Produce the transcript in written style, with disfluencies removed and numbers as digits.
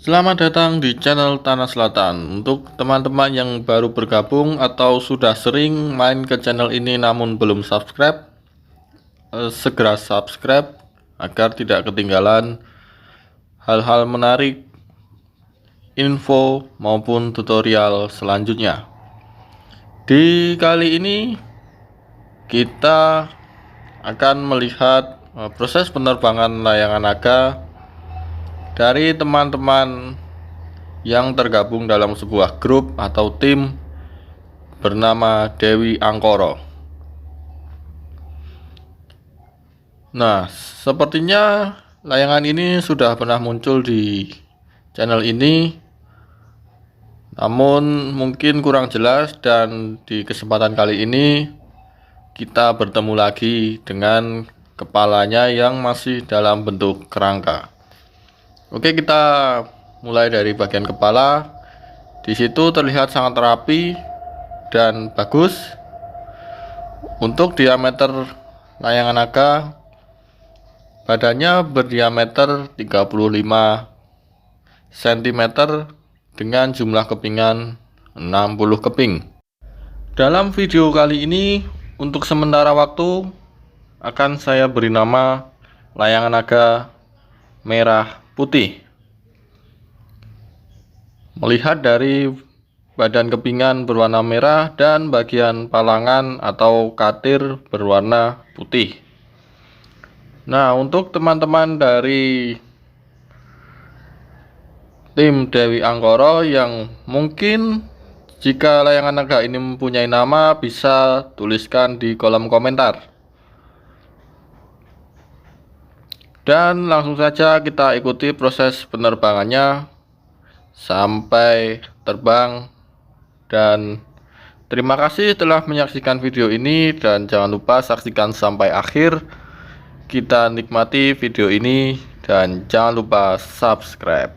Selamat datang di channel Tanah Selatan. Untuk teman-teman yang baru bergabung atau sudah sering main ke channel ini namun belum subscribe, segera subscribe agar tidak ketinggalan hal-hal menarik, info maupun tutorial selanjutnya. Di kali ini kita akan melihat proses penerbangan layangan naga dari teman-teman yang tergabung dalam sebuah grup atau tim bernama Dewi Angkara. Nah, sepertinya layangan ini sudah pernah muncul di channel ini, namun mungkin kurang jelas, dan di kesempatan kali ini kita bertemu lagi dengan kepalanya yang masih dalam bentuk kerangka. Oke, kita mulai dari bagian kepala. Di situ terlihat sangat rapi dan bagus. Untuk diameter layangan naga, badannya berdiameter 35 cm dengan jumlah kepingan 60 keping. Dalam video kali ini, untuk sementara waktu akan saya beri nama layangan naga merah putih. Melihat dari badan kepingan berwarna merah dan bagian palangan atau katir berwarna putih. Nah, untuk teman-teman dari tim Dewi Angkara yang mungkin jika layangan naga ini mempunyai nama, bisa tuliskan di kolom komentar. Dan langsung saja kita ikuti proses penerbangannya sampai terbang. Dan terima kasih telah menyaksikan video ini, dan jangan lupa saksikan sampai akhir. Kita nikmati video ini dan jangan lupa subscribe.